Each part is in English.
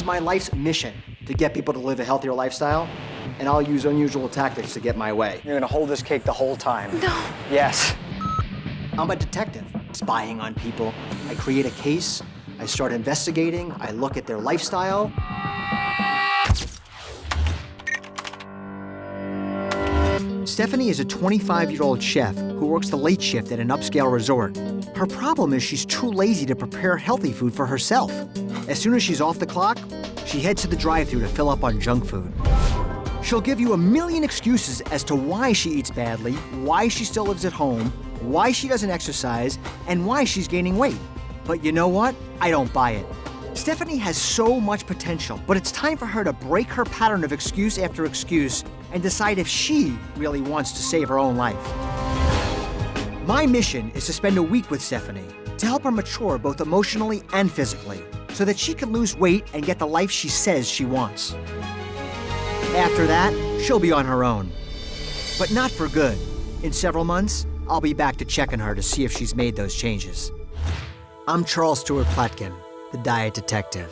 It's my life's mission to get people to live a healthier lifestyle, and I'll use unusual tactics to get my way. You're gonna hold this cake the whole time. No. Yes. I'm a detective, spying on people. I create a case, I start investigating, I look at their lifestyle. Stephanie is a 25-year-old chef who works the late shift at an upscale resort. Her problem is she's too lazy to prepare healthy food for herself. As soon as she's off the clock, she heads to the drive-thru to fill up on junk food. She'll give you a million excuses as to why she eats badly, why she still lives at home, why she doesn't exercise, and why she's gaining weight. But you know what? I don't buy it. Stephanie has so much potential, but it's time for her to break her pattern of excuse after excuse and decide if she really wants to save her own life. My mission is to spend a week with Stephanie to help her mature both emotionally and physically so that she can lose weight and get the life she says she wants. After that, she'll be on her own. But not for good. In several months, I'll be back to check on her to see if she's made those changes. I'm Charles Stewart Plotkin, the Diet Detective.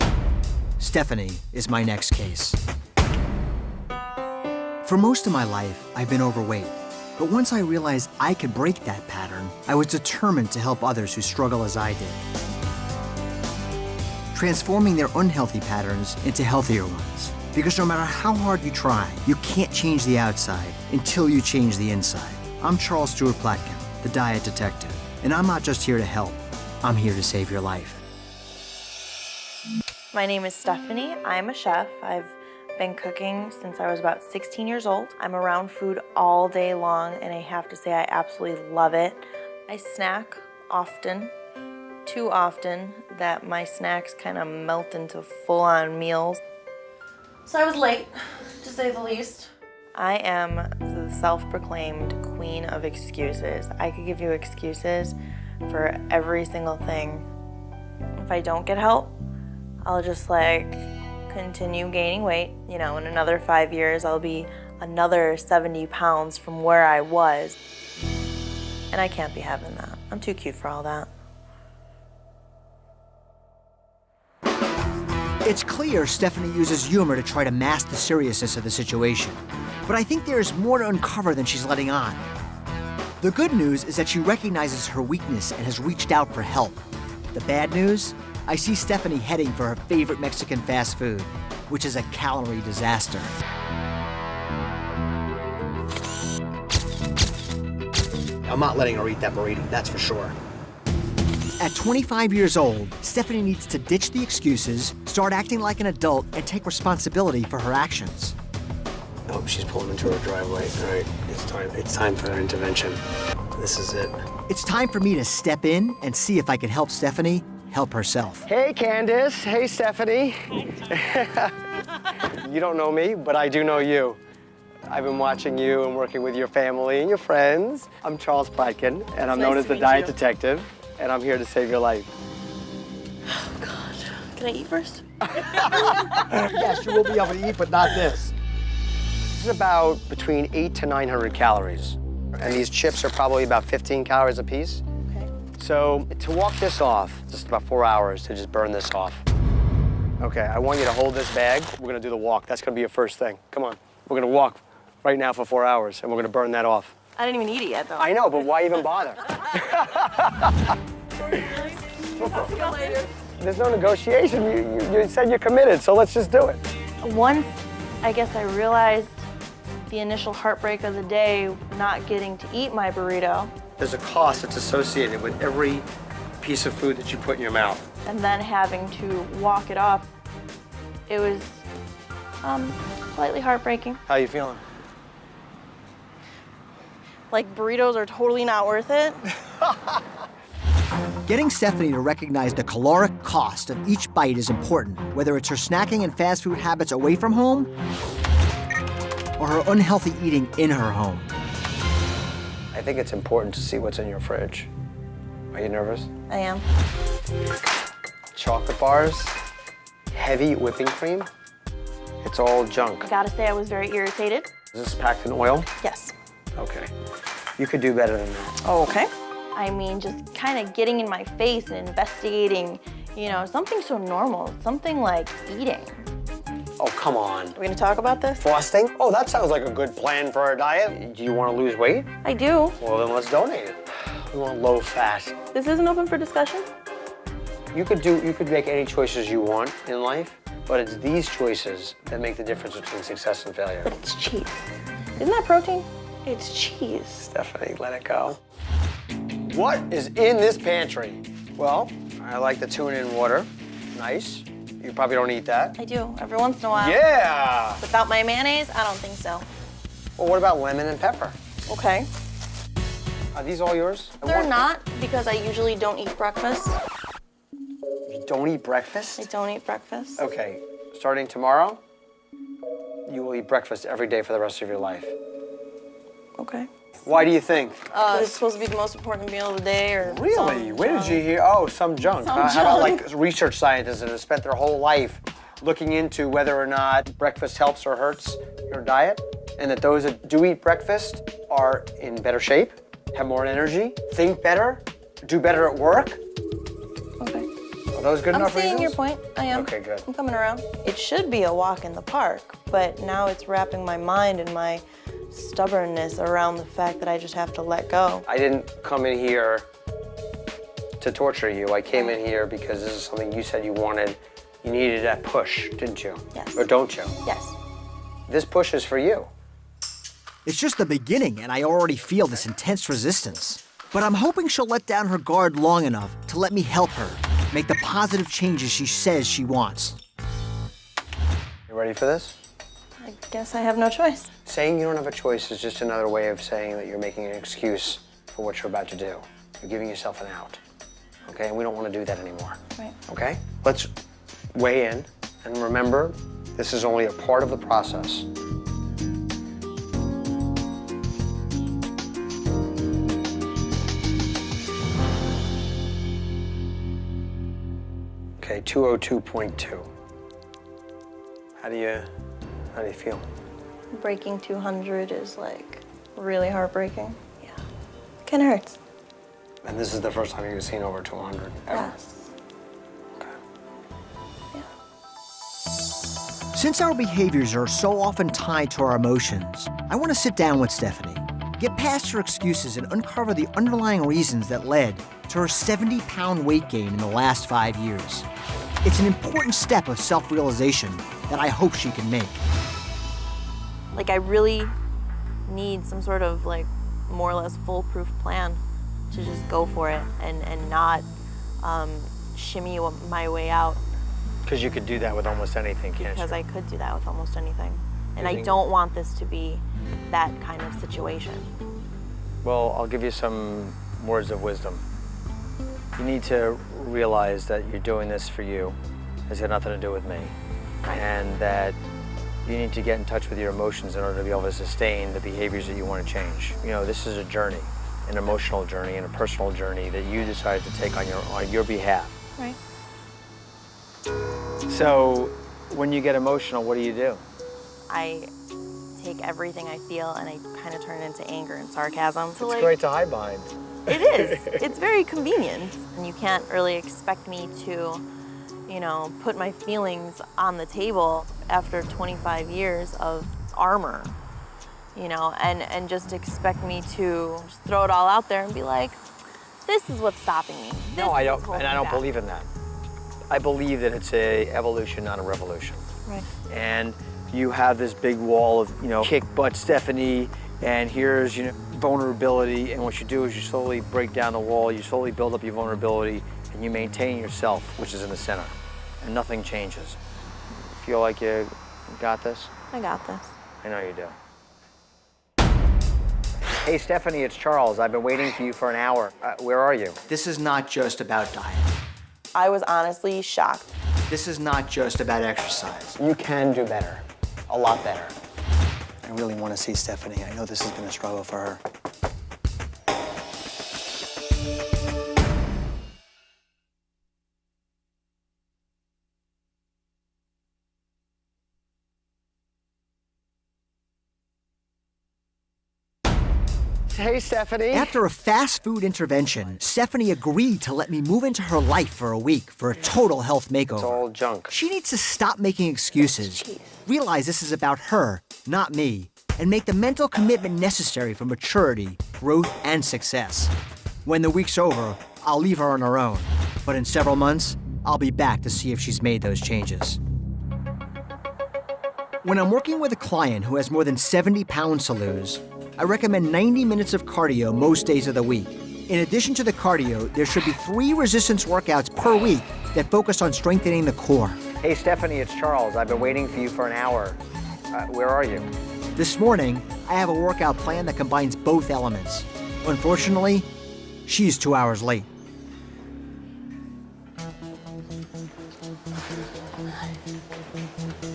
Stephanie is my next case. For most of my life, I've been overweight. But once I realized I could break that pattern, I was determined to help others who struggle as I did. Transforming their unhealthy patterns into healthier ones. Because no matter how hard you try, you can't change the outside until you change the inside. I'm Charles Stewart Plotkin, the Diet Detective. And I'm not just here to help, I'm here to save your life. My name is Stephanie. I'm a chef. I've been cooking since I was about 16 years old. I'm around food all day long, and I have to say I absolutely love it. I snack often, too often, that my snacks kind of melt into full-on meals. So I was late, to say the least. I am the self-proclaimed queen of excuses. I could give you excuses for every single thing. If I don't get help, I'll just continue gaining weight. You know, in another 5 years, I'll be another 70 pounds from where I was. And I can't be having that. I'm too cute for all that. It's clear Stephanie uses humor to try to mask the seriousness of the situation. But I think there's more to uncover than she's letting on. The good news is that she recognizes her weakness and has reached out for help. The bad news? I see Stephanie heading for her favorite Mexican fast food, which is a calorie disaster. I'm not letting her eat that burrito, that's for sure. At 25 years old, Stephanie needs to ditch the excuses, start acting like an adult, and take responsibility for her actions. Oh, she's pulling into her driveway. All right, it's time for her intervention. This is it. It's time for me to step in and see if I can help Stephanie help herself. Hey, Candace. Hey, Stephanie. You don't know me, but I do know you. I've been watching you and working with your family and your friends. I'm Charles Plotkin, and I'm known as the Diet Detective, and I'm here to save your life. Oh, God. Can I eat first? Yes, you will be able to eat, but not this. This is about between 800 to 900 calories. And these chips are probably about 15 calories a piece. Okay. So to walk this off, just about 4 hours to just burn this off. Okay, I want you to hold this bag. We're gonna do the walk. That's gonna be your first thing. Come on. We're gonna walk right now for 4 hours, and we're gonna burn that off. I didn't even eat it yet, though. I know, but why even bother? There's no negotiation. You said you're committed, so let's just do it. Once, I guess I realized the initial heartbreak of the day, not getting to eat my burrito. There's a cost that's associated with every piece of food that you put in your mouth. And then having to walk it off, it was slightly heartbreaking. How you feeling? Like burritos are totally not worth it. Getting Stephanie to recognize the caloric cost of each bite is important, whether it's her snacking and fast food habits away from home or her unhealthy eating in her home. I think it's important to see what's in your fridge. Are you nervous? I am. Chocolate bars, heavy whipping cream. It's all junk. I gotta say I was very irritated. Is this packed in oil? Yes. Okay. You could do better than that. Oh, okay. I mean, just kind of getting in my face and investigating, You know, something so normal, something like eating. Oh, come on. We're gonna talk about this? Fasting? Oh, that sounds like a good plan for our diet. Do you want to lose weight? I do. Well, then let's donate it. We want low fat. This isn't open for discussion? You could make any choices you want in life, but it's these choices that make the difference between success and failure. But it's cheese. Isn't that protein? It's cheese. Stephanie, let it go. What is in this pantry? Well, I like the tuna in water. Nice. You probably don't eat that. I do, every once in a while. Yeah! Without my mayonnaise, I don't think so. Well, what about lemon and pepper? Okay. Are these all yours? They're not, because I usually don't eat breakfast. You don't eat breakfast? I don't eat breakfast. Okay, starting tomorrow, you will eat breakfast every day for the rest of your life. Okay. Why do you think? It's supposed to be the most important meal of the day, or Really? some Where did junk. you hear? Oh, some junk. Some How about junk. like research scientists that have spent their whole life looking into whether or not breakfast helps or hurts your diet, and that those that do eat breakfast are in better shape, have more energy, think better, do better at work? Okay. Are those good I'm enough seeing reasons? your point. I am. Okay, good. I'm coming around. It should be a walk in the park, but now it's wrapping my mind and my stubbornness around the fact that I just have to let go. I didn't come in here to torture you. I came in here because this is something you said you wanted. You needed that push, didn't you? Yes. Or don't you? Yes. This push is for you. It's just the beginning, and I already feel this intense resistance. But I'm hoping she'll let down her guard long enough to let me help her make the positive changes she says she wants. You ready for this? I guess I have no choice. Saying you don't have a choice is just another way of saying that you're making an excuse for what you're about to do. You're giving yourself an out, okay? And we don't want to do that anymore, Right. okay? Let's weigh in, and remember, this is only a part of the process. Okay, 202.2. How do you feel? Breaking 200 is like really heartbreaking. Yeah. Kind of hurts. And this is the first time you've seen over 200 ever? Yes. Okay. Yeah. Since our behaviors are so often tied to our emotions, I want to sit down with Stephanie, get past her excuses, and uncover the underlying reasons that led to her 70-pound weight gain in the last 5 years. It's an important step of self-realization that I hope she can make. Like, I really need some sort of like more or less foolproof plan to just go for it and not shimmy my way out, Because you could do that with almost anything, can't because you? I could do that with almost anything. And I think- don't want this to be that kind of situation. Well, I'll give you some words of wisdom. You need to realize that you're doing this for you. It's got nothing to do with me. And that you need to get in touch with your emotions in order to be able to sustain the behaviors that you want to change. You know, this is a journey, an emotional journey and a personal journey that you decided to take on your behalf. Right. So, when you get emotional, what do? I take everything I feel and I kind of turn it into anger and sarcasm. So, It's great to hide behind. It is. It's very convenient. And you can't really expect me to, you know, put my feelings on the table after 25 years of armor, you know, and just expect me to just throw it all out there and be like, this is what's stopping me. This No, I is don't, what's holding and I me don't back." believe in that. I believe that it's a evolution, not a revolution. Right. And you have this big wall of, you know, kick butt Stephanie, and here's, you know, vulnerability, and what you do is you slowly break down the wall, you slowly build up your vulnerability, and you maintain yourself, which is in the center, and nothing changes. Feel like you got this? I got this. I know you do. Hey Stephanie, it's Charles. I've been waiting for you for an hour. Where are you? This is not just about diet. I was honestly shocked. This is not just about exercise. You can do better, a lot better. I really want to see Stephanie. I know this has been a struggle for her. Hey, Stephanie. After a fast food intervention, Stephanie agreed to let me move into her life for a week for a total health makeover. It's all junk. She needs to stop making excuses, realize this is about her, not me, and make the mental commitment necessary for maturity, growth, and success. When the week's over, I'll leave her on her own. But in several months, I'll be back to see if she's made those changes. When I'm working with a client who has more than 70 pounds to lose, I recommend 90 minutes of cardio most days of the week. In addition to the cardio, there should be 3 resistance workouts per week that focus on strengthening the core. Hey, Stephanie, it's Charles. I've been waiting for you for an hour. Where are you? This morning, I have a workout plan that combines both elements. Unfortunately, she's 2 hours late.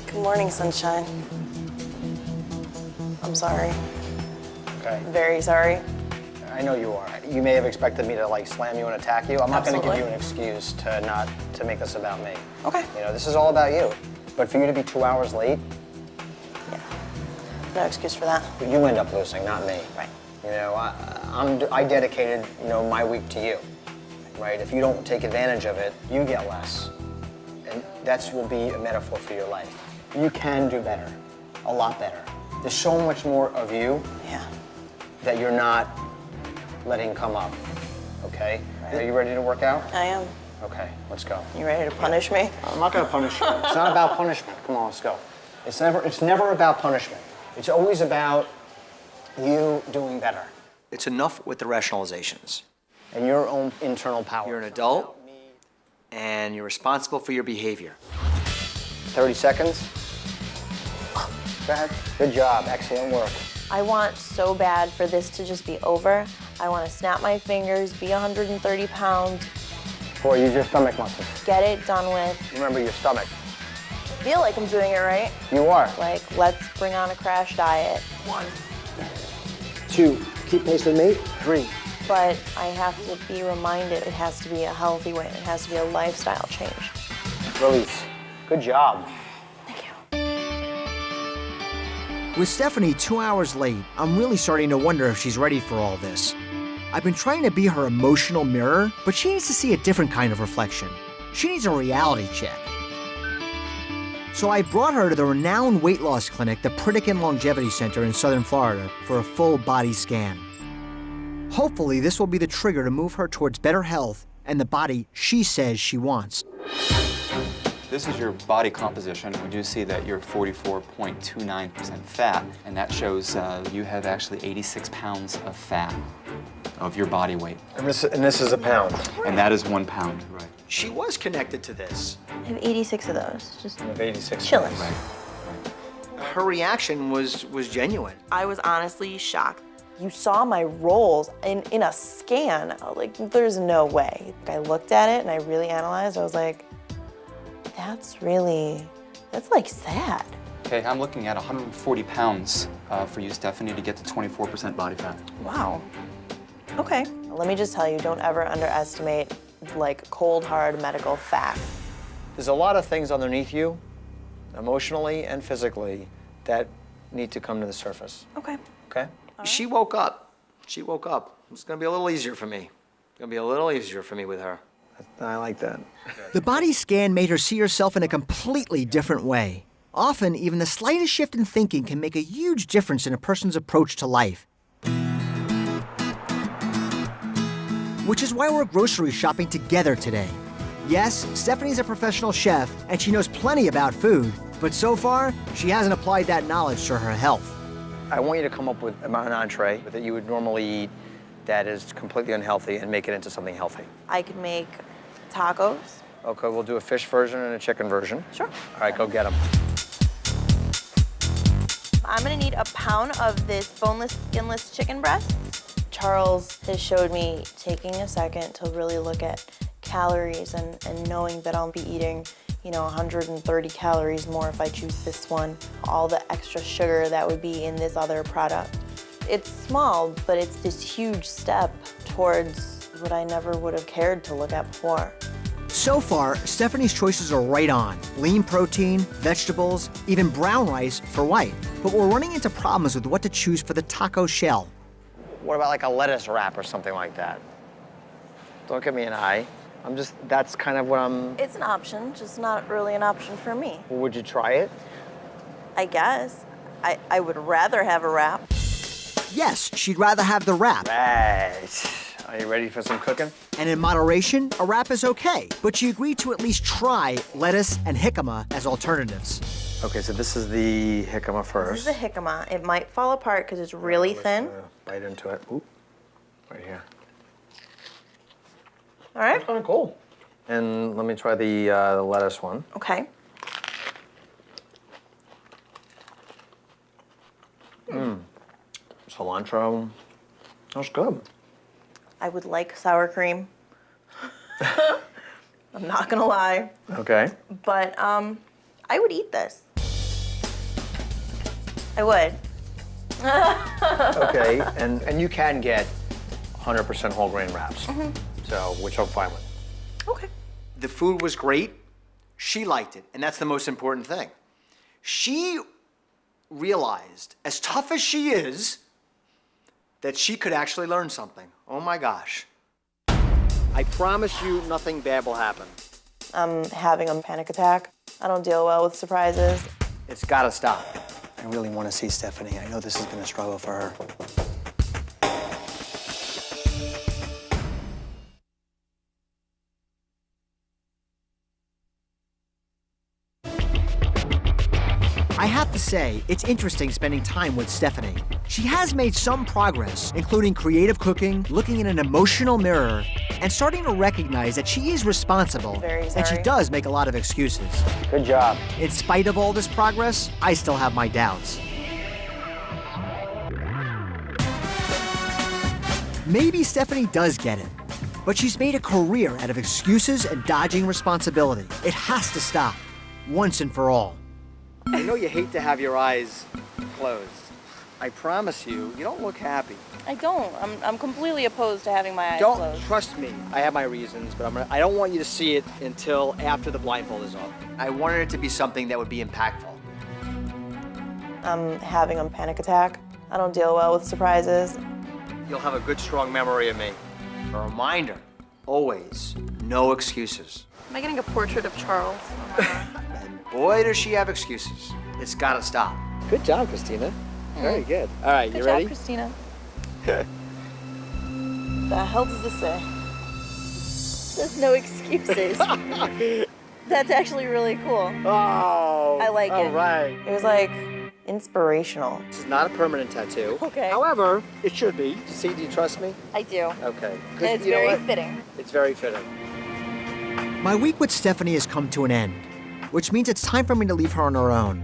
Good morning, sunshine. I'm sorry. Okay. Very sorry. I know you are. You may have expected me to like slam you and attack you. I'm not going to give Absolutely. you an excuse to make this about me. Okay. You know, this is all about you. But for you to be 2 hours late, Yeah. No excuse for that. you end up losing, not me. Right. You know, I dedicated, you know, my week to you, right? If you don't take advantage of it, you get less. And that will be a metaphor for your life. You can do better, a lot better. There's so much more of you Yeah. that you're not letting come up, okay? Are you ready to work out? I am. Okay, let's go. You ready to punish me? I'm not gonna punish you. It's not about punishment. Come on, let's go. It's never about punishment. It's always about you doing better. It's enough with the rationalizations. And your own internal power. You're an adult, and you're responsible for your behavior. 30 seconds. Go ahead. Good job, excellent work. I want so bad for this to just be over. I want to snap my fingers, be 130 pounds, Boy, use your stomach muscles. get it done with. Remember your stomach. Feel like I'm doing it right. You are. Like, let's bring on a crash diet. 1, 2, keep pace with me. 3. But I have to be reminded it has to be a healthy way. It has to be a lifestyle change. Release. Good job. Thank you. With Stephanie 2 hours late, I'm really starting to wonder if she's ready for all this. I've been trying to be her emotional mirror, but she needs to see a different kind of reflection. She needs a reality check. So I brought her to the renowned weight loss clinic, the Pritikin Longevity Center in Southern Florida, for a full body scan. Hopefully, this will be the trigger to move her towards better health and the body she says she wants. This is your body composition. We do see that you're 44.29% fat, and that shows you have actually 86 pounds of fat of your body weight. And this is a pound. And that is 1 pound, right? She was connected to this. I have 86 of those. Just You have 86 chilling. pounds. Her reaction was genuine. I was honestly shocked. You saw my rolls in a scan. I was like, there's no way. I looked at it and I really analyzed. I was like, that's like sad. Okay, I'm looking at 140 pounds for you, Stephanie, to get to 24% body fat. Wow. Okay. Let me just tell you, don't ever underestimate like cold, hard medical fact. There's a lot of things underneath you, emotionally and physically, that need to come to the surface, Okay. okay? She woke up. She woke up. It's gonna be a little easier for me. It's gonna be a little easier for me with her. I like that. The body scan made her see herself in a completely different way. Often, even the slightest shift in thinking can make a huge difference in a person's approach to life. Which is why we're grocery shopping together today. Yes, Stephanie's a professional chef, and she knows plenty about food, but so far, she hasn't applied that knowledge to her health. I want you to come up with an entree that you would normally eat that is completely unhealthy and make it into something healthy. I could make tacos. Okay, we'll do a fish version and a chicken version. Sure. All right, go get them. I'm gonna need a pound of this boneless, skinless chicken breast. Charles has showed me taking a second to really look at calories and knowing that I'll be eating, 130 calories more if I choose this one. All the extra sugar that would be in this other product. It's small, but it's this huge step towards what I never would have cared to look at before. So far, Stephanie's choices are right on. Lean protein, vegetables, even brown rice for white. But we're running into problems with what to choose for the taco shell. What about like a lettuce wrap or something like that? Don't give me an eye. That's kind of what I'm... It's an option, just not really an option for me. Well, would you try it? I guess. I would rather have a wrap. Yes, she'd rather have the wrap. Right. Are you ready for some cooking? And in moderation, a wrap is okay, but she agreed to at least try lettuce and jicama as alternatives. Okay, so this is the jicama first. This is the jicama. It might fall apart because it's really thin. Bite into it. Oop. Right here. All right. Kind of cool. And let me try the lettuce one. Okay. Cilantro. That's good. I would like sour cream. I'm not gonna lie. Okay. But I would eat this. I would. Okay, and you can get 100% whole grain wraps, so which I'm fine with. Okay. The food was great. She liked it, and that's the most important thing. She realized, as tough as she is, that she could actually learn something. Oh my gosh. I promise you nothing bad will happen. I'm having a panic attack. I don't deal well with surprises. It's gotta stop. I really want to see Stephanie. I know this has been a struggle for her. I have to say, it's interesting spending time with Stephanie. She has made some progress, including creative cooking, looking in an emotional mirror, and starting to recognize that she is responsible, Very and she sorry. does make a lot of excuses. Good job. In spite of all this progress, I still have my doubts. Maybe Stephanie does get it, but she's made a career out of excuses and dodging responsibility. It has to stop, once and for all. I know you hate to have your eyes closed. I promise you, you don't look happy. I don't. I'm completely opposed to having my eyes Don't closed. trust me. I have my reasons, but I don't want you to see it until after the blindfold is off. I wanted it to be something that would be impactful. I'm having a panic attack. I don't deal well with surprises. You'll have a good, strong memory of me. A reminder, always, no excuses. Am I getting a portrait of Charles? And boy, does she have excuses. It's gotta stop. Good job, Christina. Very good. All right, Good you job, ready? Christina. The hell does this say? There's no excuses. That's actually really cool. Oh, I like it. All right. It was like inspirational. This is not a permanent tattoo. Okay. However, it should be. See, do you trust me? I do. Okay. And it's you know very what? fitting. It's very fitting. My week with Stephanie has come to an end, which means it's time for me to leave her on her own.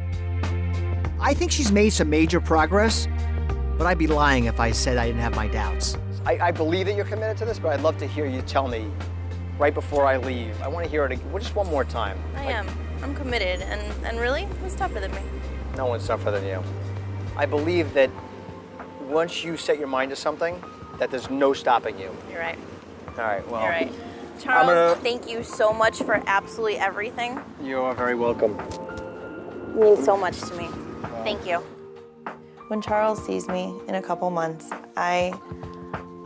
I think she's made some major progress, but I'd be lying if I said I didn't have my doubts. I believe that you're committed to this, but I'd love to hear you tell me right before I leave. I want to hear it just one more time. I am. I'm committed, and really, who's tougher than me? No one's tougher than you. I believe that once you set your mind to something, that there's no stopping you. You're right. All right, well. You're right. Charles, gonna- thank you so much for absolutely everything. You are very welcome. It means so much to me. Thank you. When Charles sees me in a couple months, I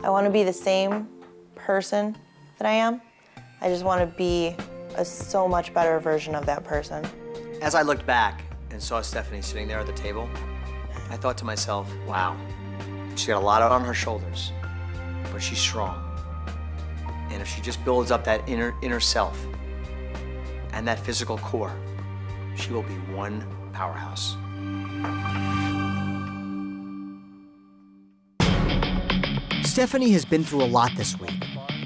want to be the same person that I am. I just want to be a so much better version of that person. As I looked back and saw Stephanie sitting there at the table, I thought to myself, wow, she got a lot on her shoulders, but she's strong. And if she just builds up that inner self and that physical core, she will be one powerhouse. Stephanie has been through a lot this week.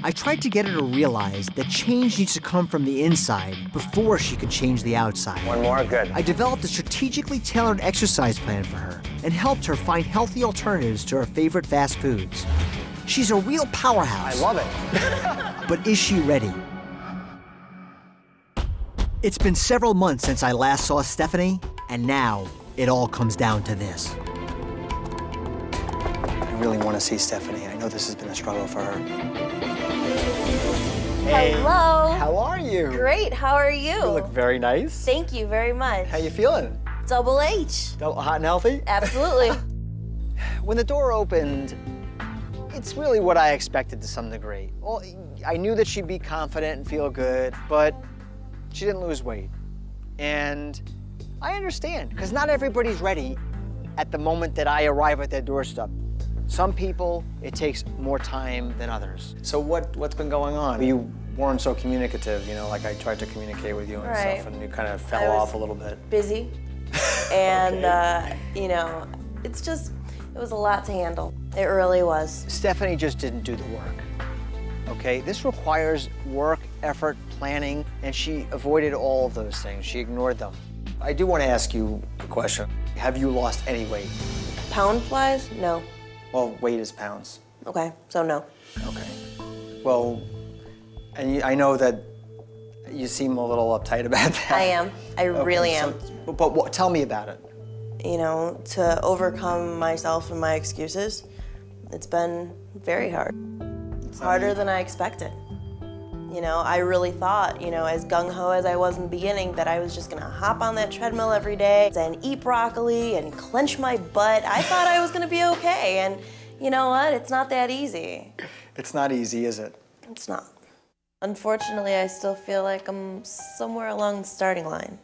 I tried to get her to realize that change needs to come from the inside before she can change the outside. One more, good. I developed a strategically tailored exercise plan for her and helped her find healthy alternatives to her favorite fast foods. She's a real powerhouse. I love it. But is she ready? It's been several months since I last saw Stephanie, and now it all comes down to this. I really want to see Stephanie. I know this has been a struggle for her. Hello. How are you? Great. How are you? You look very nice. Thank you very much. How you feeling? Double H. Hot and healthy? Absolutely. When the door opened, It's really what I expected to some degree. Well, I knew that she'd be confident and feel good, but she didn't lose weight. And I understand, because not everybody's ready at the moment that I arrive at their doorstep. Some people, it takes more time than others. So what's been going on? You weren't so communicative, you know, like I tried to communicate with you and Right. stuff, and you kind of fell off a little bit. Busy. And, you know, it was a lot to handle. It really was. Stephanie just didn't do the work, okay? This requires work, effort, planning, and she avoided all of those things. She ignored them. I do want to ask you a question. Have you lost any weight? Pound-wise, no. Well, weight is pounds. Okay, so no. Okay. Well, and I know that you seem a little uptight about that. I am. I really am. But tell me about it. You know, to overcome myself and my excuses, it's been very hard. Harder than I expected. You know, I really thought, you know, as gung-ho as I was in the beginning, that I was just gonna hop on that treadmill every day and eat broccoli and clench my butt. I thought I was gonna be okay, and you know what? It's not that easy. It's not easy, is it? It's not. Unfortunately, I still feel like I'm somewhere along the starting line,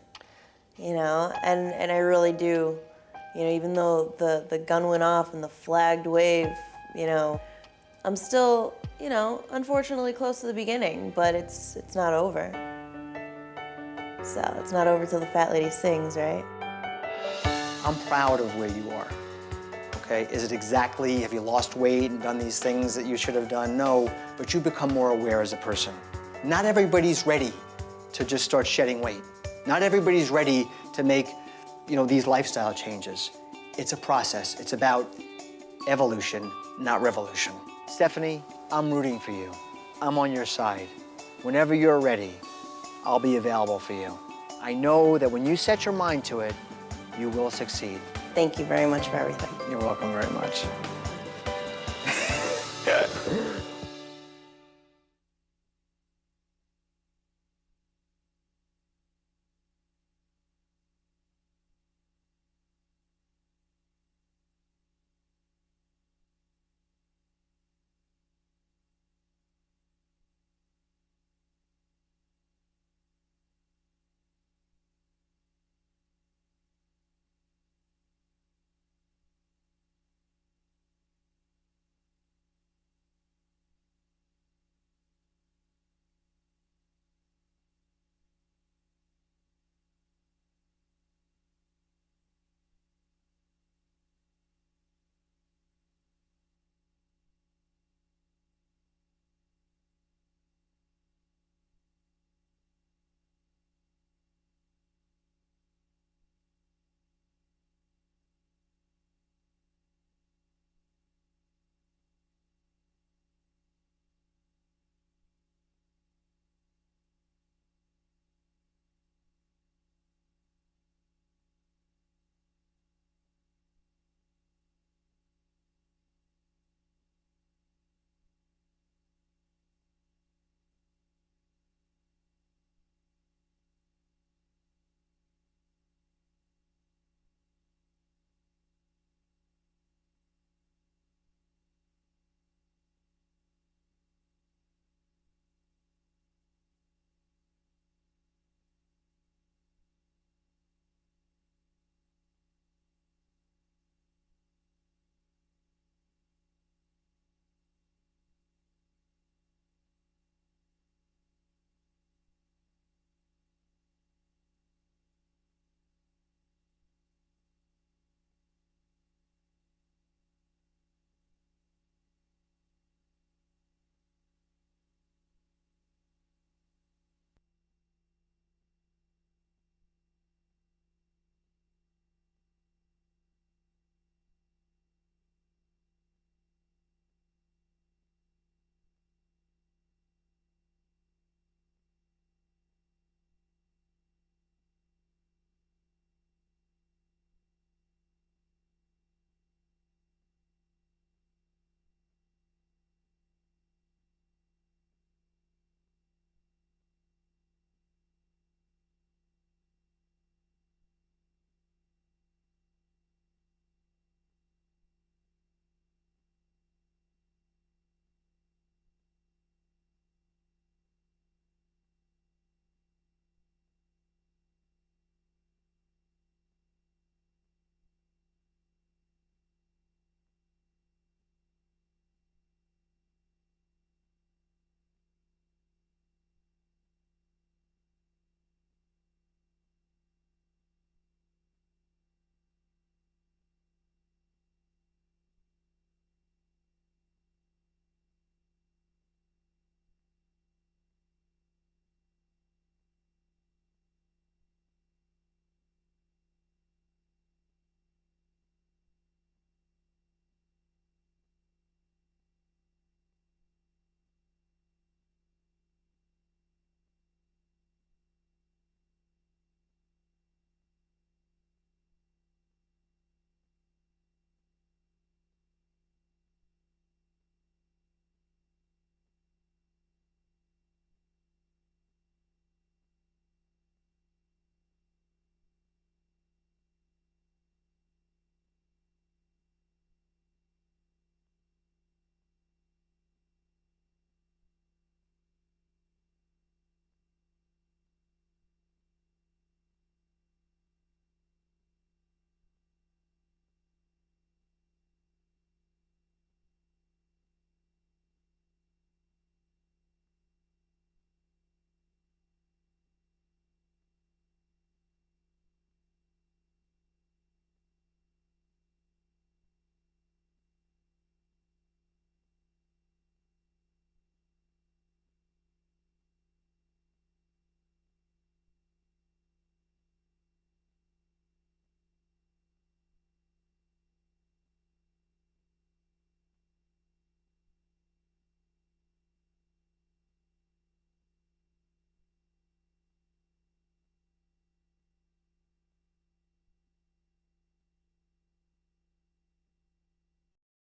you know, and I really do. You know, even though the gun went off and the flagged wave, you know, I'm still, you know, unfortunately close to the beginning, but it's not over. So it's not over till the fat lady sings, right? I'm proud of where you are, okay? Is it exactly, have you lost weight and done these things that you should have done? No, but you become more aware as a person. Not everybody's ready to just start shedding weight. Not everybody's ready to make, you know, these lifestyle changes. It's a process. It's about evolution, not revolution. Stephanie, I'm rooting for you. I'm on your side. Whenever you're ready, I'll be available for you. I know that when you set your mind to it, you will succeed. Thank you very much for everything. You're welcome very much.